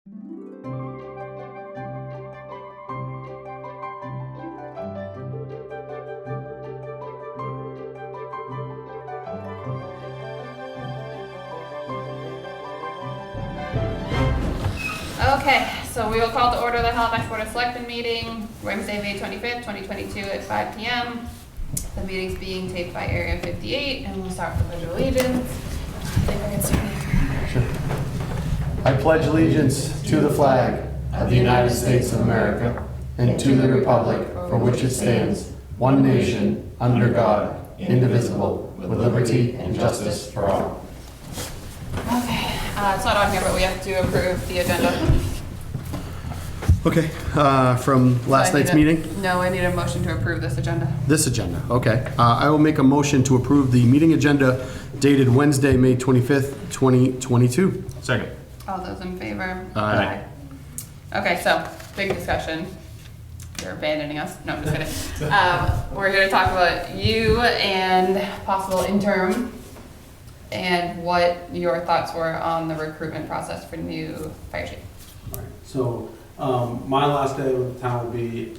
Okay, so we will call to order the Halifax Board of Selectmen meeting, Wednesday, May 25th, 2022 at 5 p.m. The meeting's being taped by Area 58, and we'll start with the Pledge of Allegiance. I think I can start here. Sure. I pledge allegiance to the flag of the United States of America and to the republic for which it stands, one nation, under God, indivisible, with liberty and justice for all. Okay, it's not on here, but we have to approve the agenda. Okay, from last So I night's need meeting? No, I need a motion to approve this agenda. This agenda, okay. I will make a motion to approve the meeting agenda dated Wednesday, May 25th, 2022. Second. All those in favor? Aye. Okay, so, big discussion. You're abandoning us. No, I'm just kidding. We're here to talk about you and possible interim and what your thoughts were on the recruitment process for new fire chief. Right. So my last day with the town will be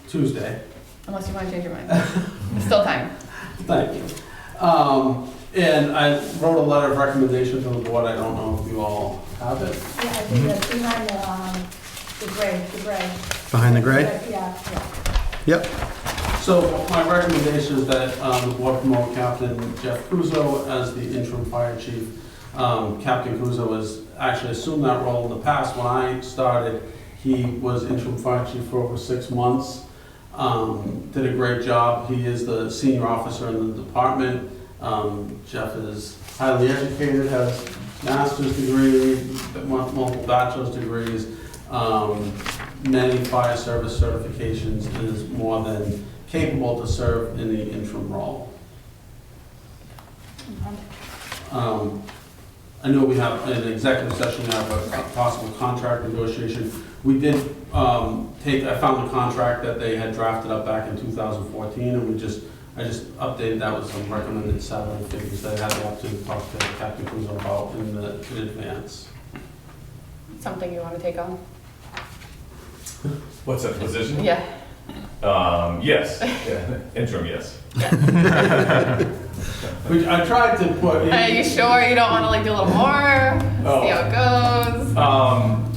Tuesday. Unless you want to change your mind. There's still time. Thank you. And I wrote a letter of recommendation to the board. I don't know if you all have it. Yeah, I think that's behind the gray. Behind the gray? Yeah. Yep. So my recommendation is that the board promote Captain Jeff Puzzo as the interim fire chief. Captain Puzzo has actually assumed that role in the past. When I started, he was interim fire chief for over 6 months. Did a great job. He is the senior officer in the department. Jeff is highly educated, has master's degree, multiple bachelor's degrees, many fire service certifications, and is more than capable to serve in the interim role. I know we have an executive session now, a possible contract negotiation. We did I found the contract that they had drafted up back in 2014, and I just updated that with some recommended salary figures that I had the opportunity to talk to Captain Puzzo about in advance. Something you want to take on? What's that position? Yeah. Yes. Yeah. Interim, yes. Which I tried to put. Are you sure you don't want to do a little more? See how it goes?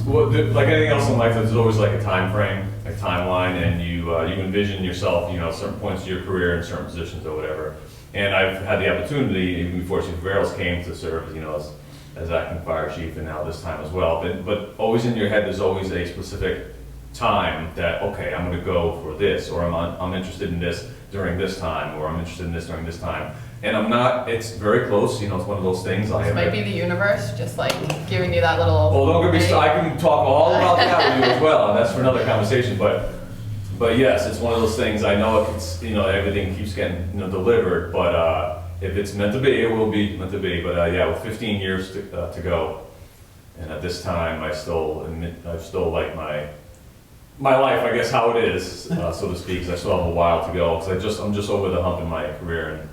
Well, like anything else in life, there's always like a time frame, a timeline, and you envision yourself, certain points of your career in certain positions or whatever. And I've had the opportunity, even before Chief Barrels came, to serve, as acting fire chief, and now this time as well. But always in your head, there's always a specific time that, okay, I'm going to go for this, or I'm interested in this during this time, or I'm interested in this during this time. And I'm not, it's very close, it's one of those things. This might be the universe, just like giving you that little... Well, don't get me, I can talk all about that with you as well, and that's for another conversation, but yes, it's one of those things. I know it's, everything keeps getting, delivered, but if it's meant to be, it will be meant to be. But yeah, with 15 years to go, and at this time, I still like my life, I guess, how it is, so to speak, 'cause I still have a while to go, because I'm just over the hump in my career, and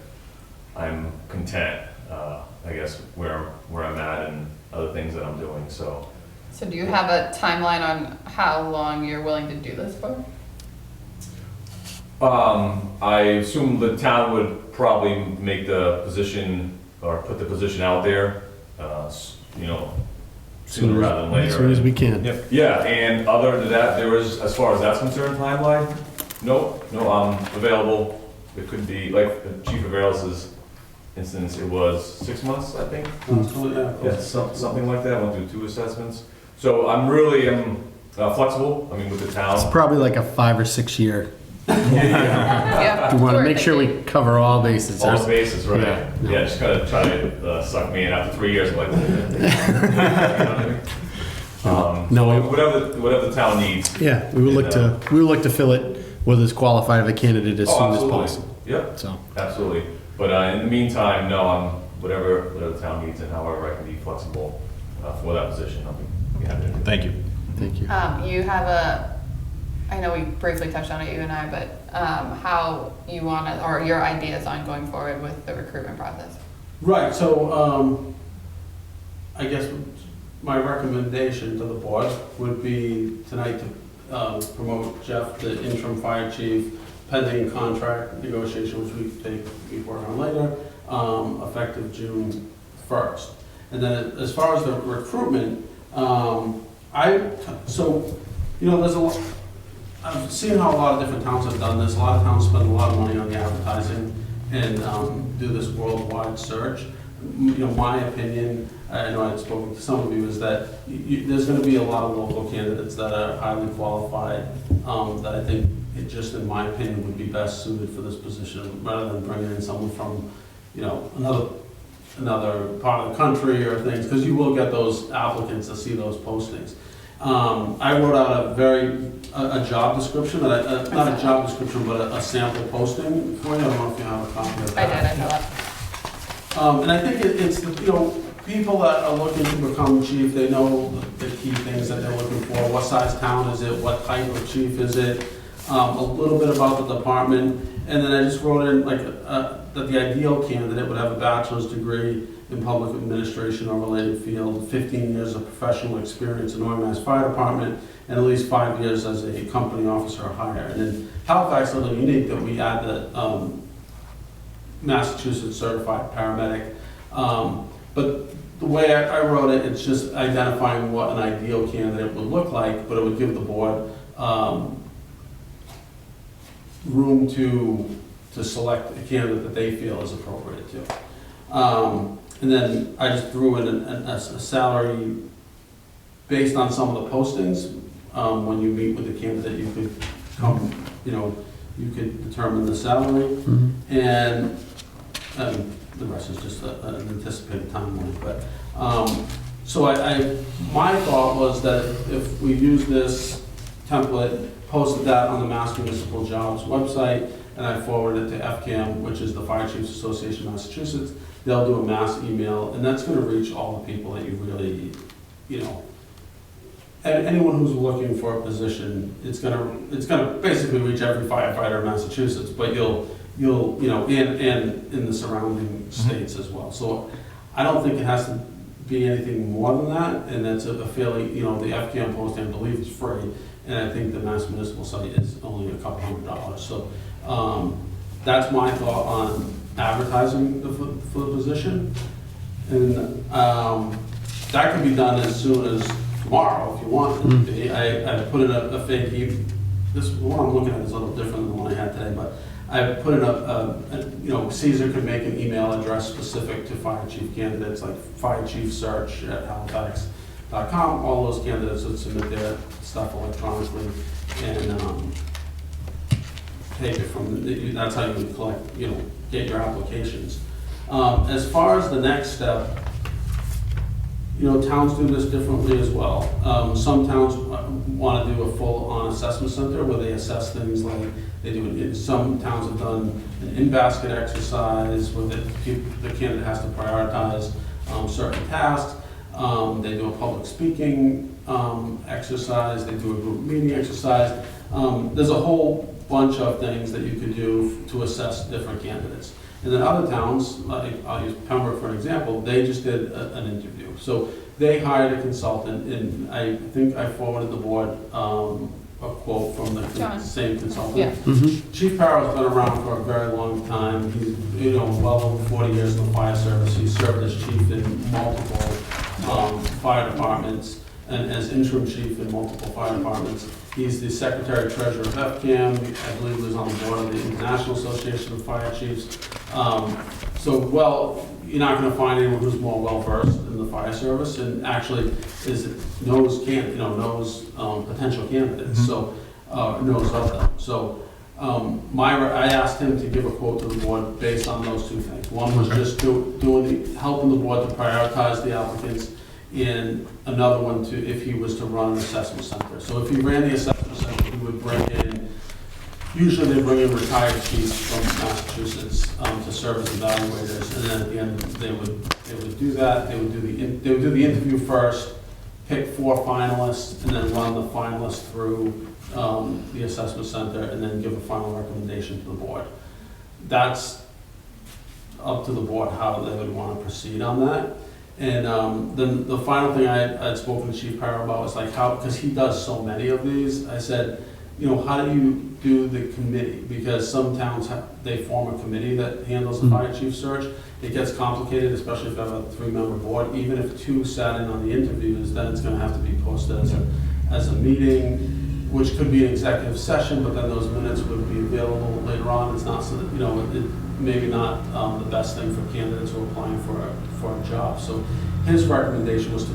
I'm content, I guess, where I'm at and other things that I'm doing, so. So do you have a timeline on how long you're willing to do this for? I assume the town would probably make the position, or put the position out there, sooner rather than later. As soon as we can. Yep. Yeah, and other than that, there is, as far as that's concerned, timeline, no, I'm available. It could be, like Chief of Barrels' instance, it was 6 months, I think. Yeah, something like that. I went through 2 assessments. So I'm flexible, with the town. It's probably like a 5 or 6 year. Yeah. We want to make sure we cover all bases. All the bases, right? Yeah. Just kind of try to suck me in after 3 years. I'm like, you know what I mean? No. Whatever the town needs. Yeah, we would look to fill it with as qualified of a candidate as soon as possible. Yep. So. Absolutely. But in the meantime, no, I'm whatever the town needs, and however I can be flexible for that position, I'll be happy to do. Thank you. Thank you. You have I know we briefly touched on it, you and I, but how you want to, or your ideas on going forward with the recruitment process? Right, so I guess my recommendation to the board would be tonight to promote Jeff, the interim fire chief, pending contract negotiation, which we work on later, effective June 1st. And then as far as the recruitment, I've seen how a lot of different towns have done this. A lot of towns spend a lot of money on the advertising and do this worldwide search. My opinion, I know I've spoken to some of you, is that there's going to be a lot of local candidates that are highly qualified, that I think it just, in my opinion, would be best suited for this position, rather than bringing in someone from, another part of the country or things, because you will get those applicants to see those postings. I wrote out a job description, not a job description, but a sample posting for you. I don't know if you have a copy of that. I saw that. And I think it's people that are looking to become chief, they know the key things that they're looking for. What size town is it? What type of chief is it? A little bit about the department. And then I just wrote in that the ideal candidate would have a bachelor's degree in public administration or related field, 15 years of professional experience in organized fire department, and at least 5 years as a company officer or higher. And in Halifax, it's a little unique that we add the Massachusetts certified paramedic. But the way I wrote it, it's just identifying what an ideal candidate would look like, but it would give the board room to select a candidate that they feel is appropriate to. And then I just threw in a salary based on some of the postings. When you meet with the candidate, you could come, you could determine the salary. Mm-hmm. And the rest is just an anticipated timeline. But so my thought was that if we use this template, posted that on the Mass Municipal Jobs website, and I forwarded it to FCAM, which is the Fire Chiefs Association of Massachusetts, they'll do a mass email, and that's going to reach all the people that you really, and anyone who's looking for a position. It's going to basically reach every firefighter in Massachusetts, but you'll and in the surrounding states as well. So I don't think it has to be anything more than that, and it's a fairly, the FCAM posting, I believe, is free, and I think the Mass Municipal site is only a couple $100. So that's my thought on advertising for the position, and that can be done as soon as tomorrow if you want it to be. I put in a fake this one I'm looking at is a little different than the one I had today, but I put in Caesar could make an email address specific to fire chief candidates, like fire chief search at halifax.com. All those candidates would submit their stuff electronically, and take it from that's how you would collect, get your applications. As far as the next step, towns do this differently as well. Some towns want to do a full-on assessment center where they assess things like they do. Some towns have done an in-basket exercise where the candidate has to prioritize certain tasks. They do a public speaking exercise. They do a group meeting exercise. There's a whole bunch of things that you could do to assess different candidates. And then other towns, like I'll use Pembroke for an example, they just did an interview. So they hired a consultant, and I think I forwarded the board a quote from the same consultant. Yeah. Mm-hmm. Chief Parrow's been around for a very long time. He's well over 40 years in the fire service. He served as chief in multiple fire departments and as interim chief in multiple fire departments. He's the secretary-treasurer of FCAM. I believe he was on the board of the International Association of Fire Chiefs. You're not going to find anyone who's more well-versed in the fire service and actually knows potential candidates, so knows of them. So I asked him to give a quote to the board based on those two things. One was just helping the board to prioritize the applicants, and another one if he was to run an assessment center. So if he ran the assessment center, he would bring in, usually they bring in retired chiefs from Massachusetts to serve as evaluators, and then at the end they would do that. They would do the interview first, pick 4 finalists, and then run the finalists through the assessment center, and then give a final recommendation to the board. That's up to the board how they would want to proceed on that. And then the final thing I'd spoken to Chief Parra about was like how, because he does so many of these, I said, you know, how do you do the committee? Because some towns they form a committee that handles the fire chief search. It gets complicated, especially if you have a 3-member board. Even if 2 sat in on the interviews, then it's gonna have to be posted as a meeting, which could be an executive session, but then those minutes would be available later on. It's not so that, you know, maybe not the best thing for candidates who are applying for a job. So his recommendation was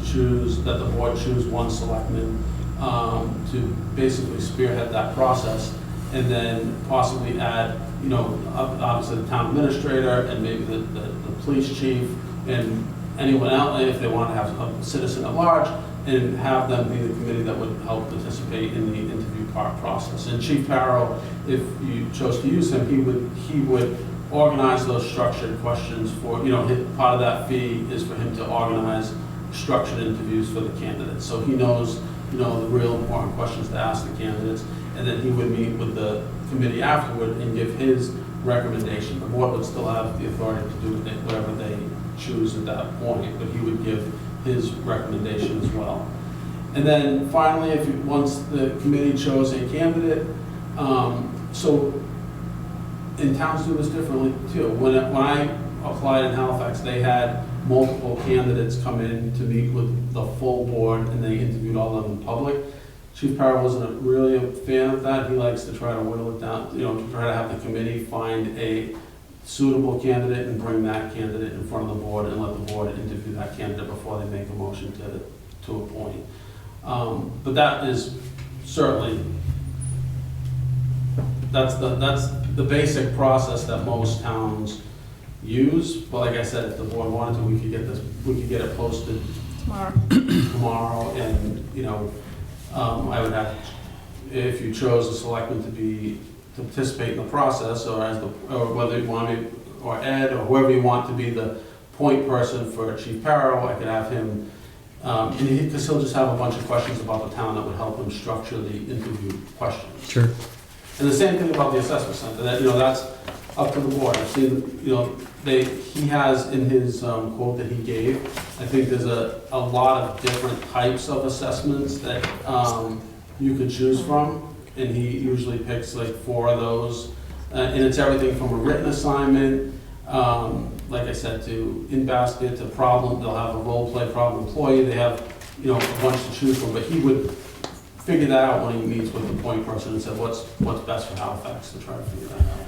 that the board choose one selectman to basically spearhead that process, and then possibly add, you know, obviously the town administrator and maybe the police chief and anyone else, if they want to have a citizen at large, and have them be the committee that would help participate in the interview process. And Chief Parra, if you chose to use him, he would organize those structured questions for, you know, part of that fee is for him to organize structured interviews for the candidates. So he knows, you know, the real important questions to ask the candidates, and then he would meet with the committee afterward and give his recommendation. The board would still have the authority to do whatever they choose at that point, but he would give his recommendation as well. And then finally, once the committee chose a candidate, so and towns do this differently too. When I applied in Halifax, they had multiple candidates come in to meet with the full board, and they interviewed all of them in public. Chief Parra wasn't really a fan of that. He likes to try to whittle it down, you know, to try to have the committee find a suitable candidate and bring that candidate in front of the board and let the board interview that candidate before they make a motion to appoint. But that is certainly, that's the basic process that most towns use. But like I said, if the board wanted to, we could get it posted tomorrow, and you know, I would have, if you chose a selectman to participate in the process, or whether you want me, or Ed, or whoever you want to be the point person for Chief Parra, I could have him, because he'll just have a bunch of questions about the town that would help him structure the interview questions. Sure. And the same thing about the assessment center, that, you know, that's up to the board. I've seen, you know, he has in his quote that he gave, I think there's a lot of different types of assessments that you could choose from, and he usually picks like 4 of those, and it's everything from a written assignment, like I said, to in-basket, to problem. They'll have a role-play problem employee. They have, you know, a bunch to choose from, but he would figure that out when he meets with the point person and said, what's best for Halifax, to try to figure that out.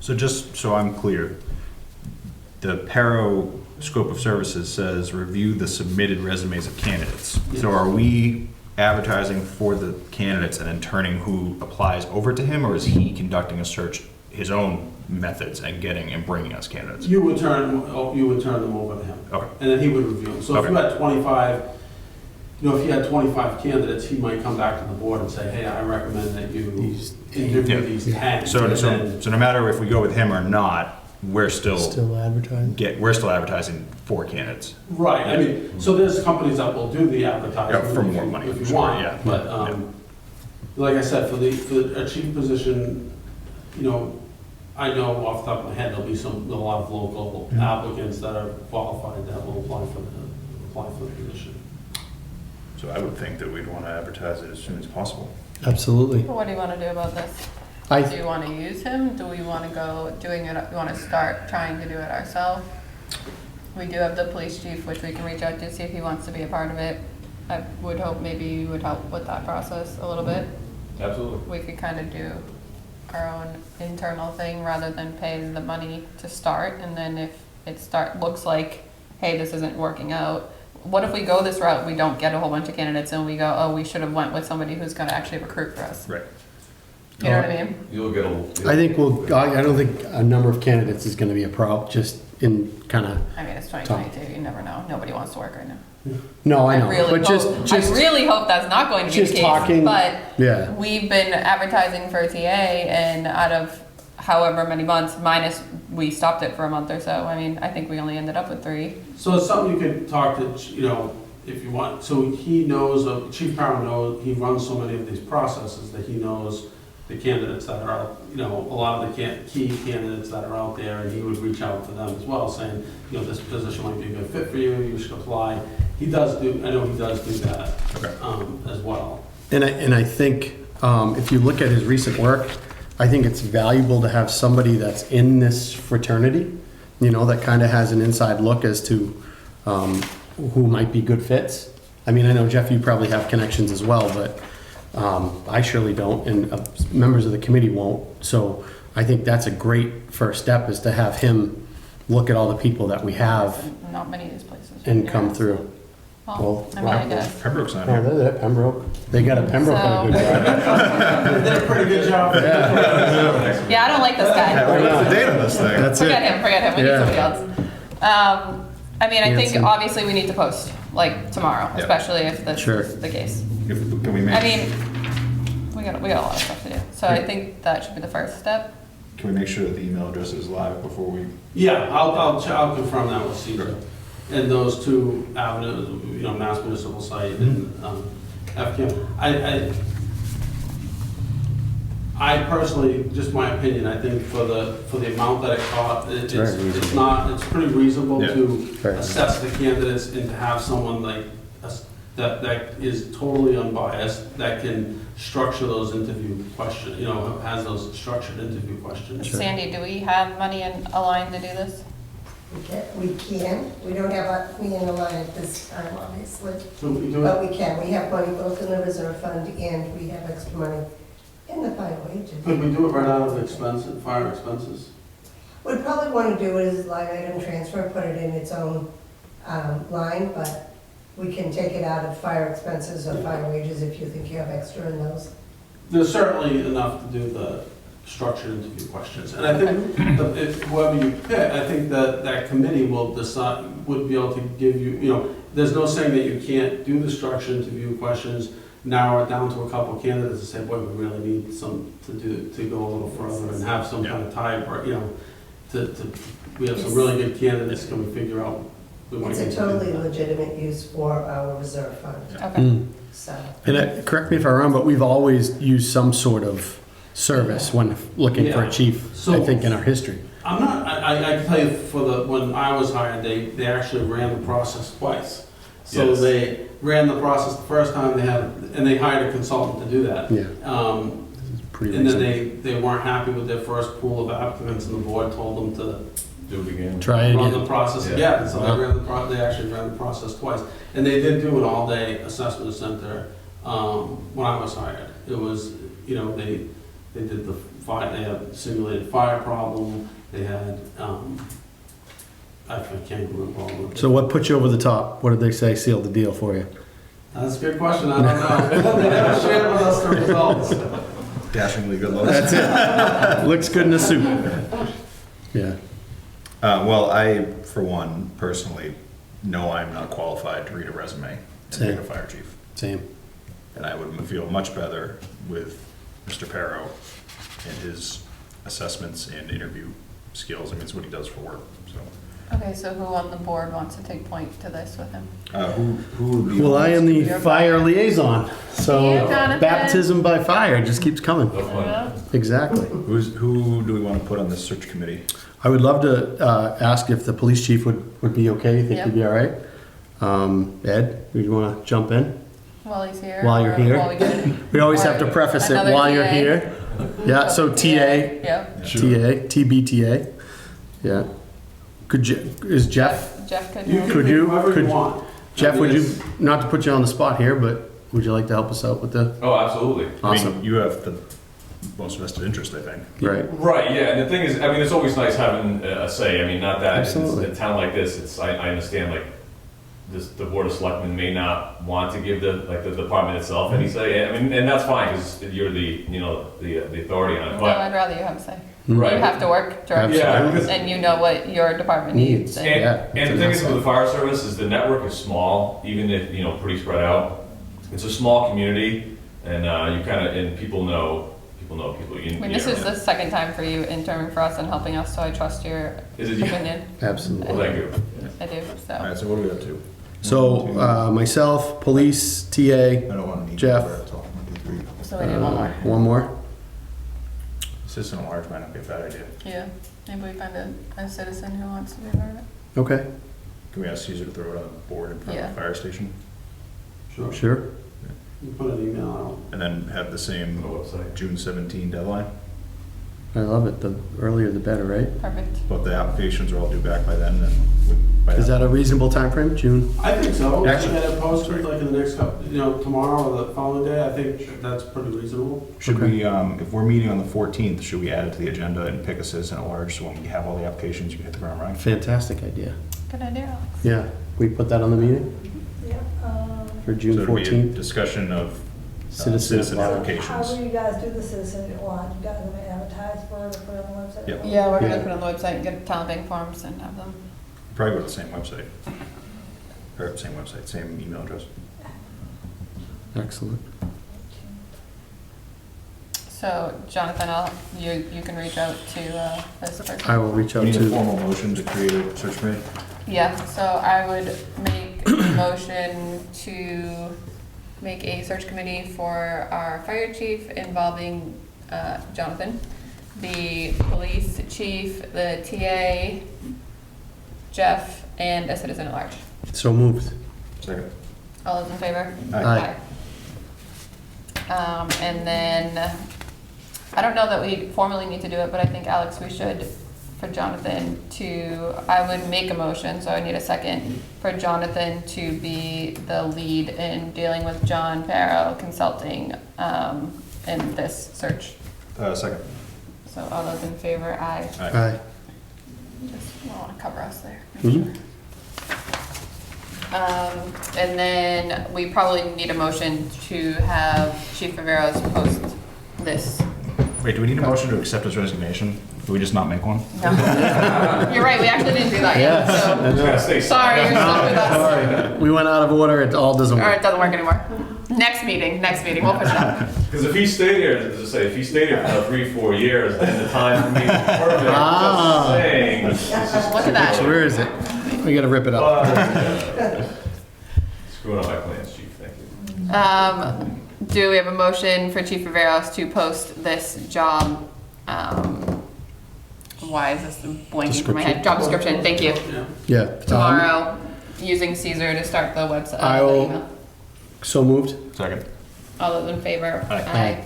So just so I'm clear, the Parra scope of services says review the submitted resumes of candidates. Yes. So are we advertising for the candidates and then turning who applies over to him, or is he conducting a search, his own methods, and bringing us candidates? You would turn them over to him. Okay. And then he would review them. So if Okay. you had 25, you know, if you had 25 candidates, he might come back to the board and say, hey, I recommend that you interview these 10. So And then- no matter if we go with him or not, we're still advertising? we're still advertising for candidates. Right, I mean, so there's companies that will do the advertising. Yeah, for more money, If you sure, want, yeah. but, Yeah. like I said, for a chief position, you know, I know off the top of my head, there'll be a lot of local applicants that are qualified that will apply for the position. So I would think that we'd want to advertise it as soon as possible. Absolutely. What do you want to do about this? Do you want to use him? Do we want to go doing it? We want to start trying to do it ourselves? We do have the police chief, which we can reach out to see if he wants to be a part of it. I would hope maybe you would help with that process a little bit. Absolutely. We could kind of do our own internal thing rather than pay the money to start. And then if it looks like, hey, this isn't working out. What if we go this route, we don't get a whole bunch of candidates, and we go, oh, we should have went with somebody who's going to actually recruit for us. Right. You know what I mean? You'll get a. I think I don't think a number of candidates is gonna be a problem, just in kinda, I mean, it's 2022, you never know. Nobody wants to work right now. no, I know, really but hope, I really hope that's not going to be the just case. talking- But yeah. we've been advertising for a TA, and out of however many months, minus we stopped it for a month or so, I mean, I think we only ended up with 3. So it's something you could talk to, you know, if you want. So he knows, Chief Parra knows, he runs so many of these processes that he knows the candidates that are, a lot of the key candidates that are out there, and he would reach out to them as well, saying, this position might be a good fit for you, you should apply. I know he does do that, as well. And I think, if you look at his recent work, I think it's valuable to have somebody that's in this fraternity, that kind of has an inside look as to who might be good fits. I mean, I know, Jeff, you probably have connections as well, but I surely don't, and members of the committee won't. So I think that's a great first step, is to have him look at all the people that we have Not many of these places. and come through. Well, I mean, I guess. Pembroke's not Oh, here. they're at Pembroke. They got a Pembroke on a good job. They did a pretty good job. Yeah, I don't like this guy. Yeah, what's the date on this thing? That's Forget it. him, we need Yeah. somebody else. I mean, I think Hanson. obviously we need to post, like, tomorrow, Yeah. especially if this Sure. is the case. Can we make? I mean, we got a lot of stuff to do, so I think that should be the first step. Can we make sure that the email address is live before we? Yeah, I'll confirm that with Caesar. And those two avenues, Mass Municipal Site and FCAM. I personally, just my opinion, I think for the amount that it cost, very reasonable. it's pretty reasonable Yeah. to Very assess the candidates and to have someone like us that is totally unbiased, that can structure those interview questions, has those structured interview questions. Sure. Sandy, do we have money in a line to do this? We can. We don't have a queen in the line at this time, obviously. So we do But it, we can. We have money both in the reserve fund and we have extra money in the fire wages. could we do it right out of fire expenses? We'd probably want to do it as line item transfer, put it in its own line, but we can take it out of fire expenses or fire wages if you think you have extra in those. There's certainly enough to do the structured interview questions. And I think if whoever you pick, I think that committee will decide, would be able to give you, there's no saying that you can't do the structured interview questions, narrow it down to a couple of candidates and say, boy, we really need some to go a little further and have some kind of tie, or, we have some really good candidates, can we figure out? we want It's to a get to do totally that. legitimate use for our reserve fund, Okay. Mm. so. And correct me if I'm wrong, but we've always used some sort of service when looking for Yeah. a chief, I So- think, in our history. I'm not, I can tell you, when I was hired, they actually ran the process twice. So Yes. they ran the process the first time and they hired a consultant to do that. Yeah, Um, pretty And then recent. they weren't happy with their first pool of applicants, and the board told them to Do it again. Try it run the again. process Yeah. again. So Wow. they actually ran the process twice. And they did do an all-day assessment center when I was hired. It was, they did the fire, they had simulated fire problem, they had, I can't remember all of it. So what put you over the top? What did they say sealed the deal for you? That's a good question, I don't know. They never shared with us the results. Dashingly good looks. That's it. Looks good in a suit. Yeah. Well, I, for one, personally, know I'm not qualified to read a resume and Same. pick a fire chief. Same. And I would feel much better with Mr. Perro and his assessments and interview skills. I mean, it's what he does for work, so. Okay, so who on the board wants to take point to this with him? Who would be? Well, I am the You're fire fire. liaison, so You, Jonathan. baptism by fire just keeps coming. No fun. Exactly. Who do we want to put on this search committee? I would love to ask if the police chief would be okay. You think Yeah. he'd be all right? Ed, would you want to jump in? While he's here? While you're or here. while we get- We always Or have to preface it another while you're TA. here. Yeah, so TA, Yeah. TBTA. Yeah. Is Jeff, Jeff could. You can Could pick you- whoever could- you want. Jeff, I would mean, you, not to put you on the spot here, but would you like to help us out with the, Oh, absolutely. I mean, awesome, you have the most vested interest, I think. right? Right, yeah, and the thing is, I mean, it's always nice having a say, I mean, not that, Absolutely. in a town like this, I understand, like, the board of selectmen may not want to give the department itself any say, I mean, and that's fine, because you're the authority on it, No, but, I'd rather you have a say. right. You have to work directly, Yeah, because, and you know what your department needs. Needs. and, Yeah, and the thing is with the fire service is the network is small, even if, pretty spread out. It's a small community, and you kind of, and people know people. I mean, this is the second time for you interning for us and helping us, so I trust your Is it? opinion. Absolutely. Well, thank you. I do, All right, so. so what are we up to? So, myself, police, TA, I don't want to need. Jeff. to talk. So we need one more. one more. Citizen at large might not be a bad idea. Yeah, maybe we find a citizen who wants to be part of it. Okay, Can we ask Caesar to throw it on the board in front of Yeah. the fire station? Sure. sure. You put an email out. And then have the same On the website. June 17 deadline? I love it. The earlier the better, right? Perfect. But the applications are all due back by then, and by Is then- that a reasonable time frame? June? I think so. We Actually- can get it posted like in the next couple, tomorrow or the following day. I think that's pretty reasonable. Should Okay. we, if we're meeting on the 14th, should we add it to the agenda and pick a citizen at large, so when we have all the applications, you can hit the ground running? Fantastic idea. Good idea, Alex. Yeah, we put that on the meeting Yeah, for So June it'll be a 14th? discussion of Citizen at large. applications. How do you guys do the citizen at large? You guys gonna advertise for it or put it on the website? Yep. Yeah, we're gonna Yeah. put it on the website and get town bank forms and have them. Probably go to the same website. Or same website, same email address. Excellent. So Jonathan, you can reach out to this person. I will reach We out need a to, formal motion to create a search committee. Yeah, so I would make a motion to make a search committee for our fire chief involving Jonathan, the police chief, the TA, Jeff, and a citizen at large. so moved. Second. All those in favor? Aye. And then, I don't know that we formally need to do it, but I think, Alex, we should, for Jonathan I would make a motion, so I need a second, for Jonathan to be the lead in dealing with John Barrow Consulting in this search. Second. So all those in favor, aye. Aye. Just want to cover us there. Mhm. And then we probably need a motion to have Chief Viveros post this. Wait, do we need a motion to accept his resignation? Do we just not make one? No. You're right, we actually didn't do that yet, Yes. so, I know. Gotta stay sorry, you're stuck with us. Sorry, we went out of order, it all doesn't Or it work. doesn't work anymore. Next meeting, we'll push it up. Because if he stayed here, as I say, if he stayed here for another 3-4 years, then the time for me is perfect. Ah. Just saying. It's just Look at that. Where is it? We gotta rip it up. Screwing up my plans, chief, thank you. Do we have a motion for Chief Viveros to post this job? Why is this blanking from my head? Job description, thank you. Yeah. Yeah. Tomorrow, using Caesar to start the website. I the will- email. So moved? Second. All those in favor? Aye.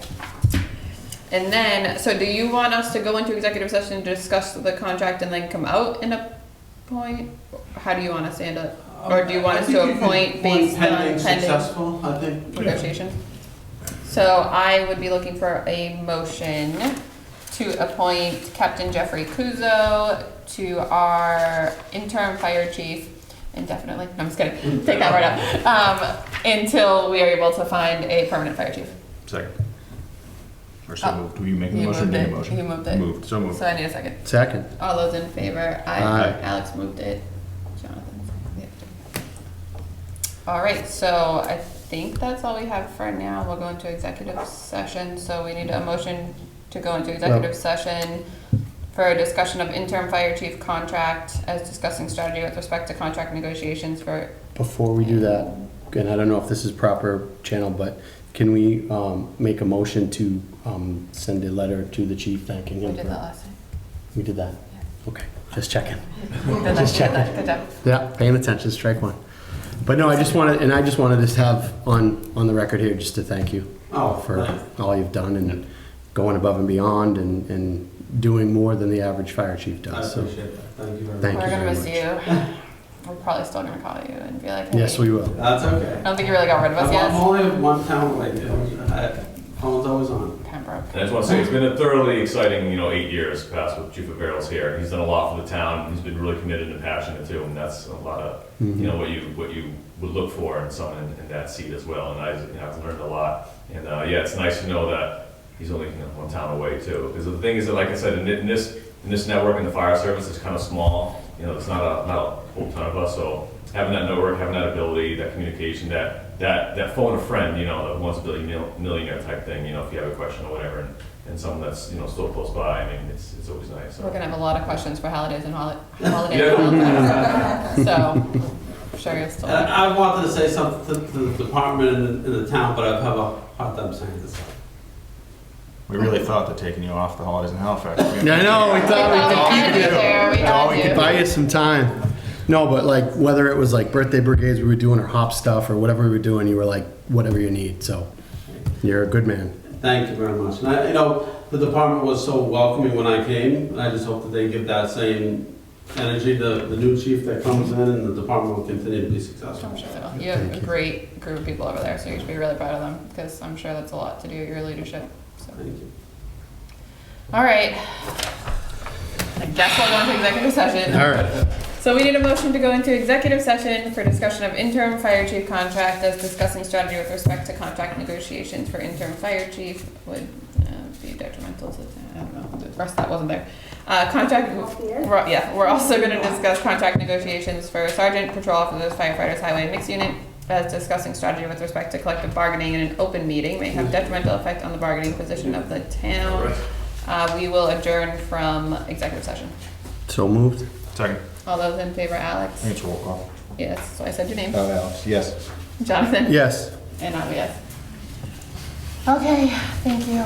And then, so do you want us to go into executive session to discuss the contract and then come out and appoint? How do you want us to handle it? Or do you want us to appoint based on pending Successful, I think. negotiations? So I would be looking for a motion to appoint Captain Jeffrey Puzzo to our interim fire chief indefinitely. No, I'm just kidding. Take that right out. Until we are able to find a permanent fire chief. Second. Or so Oh, moved. Do you make the you motion or moved need a it. motion? You moved it. Moved, so moved. So I need a second. Second. All those in favor? Aye. Alex moved it. Jonathan. Yeah. All right, so I think that's all we have for now. We'll go into executive session. So we need a motion to go into executive session for a discussion of interim fire chief contract as discussing strategy with respect to contract negotiations for. Before we do that, and I don't know if this is proper channel, but can we make a motion to send a letter to the chief thanking We him? did for- that last time. We did that? Okay, just checking. We did that. Just checking. Good job. Yeah, paying attention, strike one. But no, I just wanted to have on the record here just to thank you Oh, for thanks. all you've done and going above and beyond and doing more than the average fire chief I does. So, appreciate that. Thank you very Thank much. We're gonna you miss very you. We're probably still gonna call you and be like, hey. yes, we will. That's okay. I don't think you really got rid of us I'm yet. only one town away. Phone's always on. Pembroke. And I just want to say, it's been a thoroughly exciting, 8 years past with Chief Viveros here. He's done a lot for the town. He's been really committed and passionate too, and that's a lot of, what you would look for in someone in that seat as well. And I've learned a lot. And it's nice to know that he's only one town away too. Because the thing is that, like I said, in this network in the fire service is kind of small. It's not a whole ton of us. So having that network, having that ability, that communication, that phone a friend, that wants to be a millionaire type thing, if you have a question or whatever, and someone that's, still close by, it's always nice. So. We're gonna have a lot of questions for holidays and holidays. Yeah. So, I'm sure you'll still. And I wanted to say something to the department and the town, but I have a hard time saying this. We really thought that taking you off the holidays in Halifax. I know, we thought we could keep you. We No, we had could you. buy you some time. No, but like, whether it was like birthday brigades we were doing or hop stuff or whatever we were doing, you were like, whatever you need, so you're a good man. Thank you very much. And I, you know, the department was so welcoming when I came, and I just hope that they give that same energy to the new chief that comes in, and the department will continue to be successful. I'm sure they will. You have a great group of people over there, so you should be really proud of them, because I'm sure that's a lot to do with your leadership. So. Thank you. All right. I guess we'll go into executive session. All right. So we need a motion to go into executive session for discussion of interim fire chief contract, as discussing strategy with respect to contract negotiations for interim fire chief would be detrimental to, I don't know, the rest of that wasn't there. We're also gonna discuss contract negotiations for sergeant, patrol officers, firefighters, highway, and mixed unit, as discussing strategy with respect to collective bargaining in an open meeting may have detrimental effect on the bargaining position of the town. We will adjourn from executive session. So moved. Second. All those in favor, Alex? I think it's roll call. Yes, so I said your name. Alex, yes. Jonathan? Yes. And I'm a yes. Okay, thank you.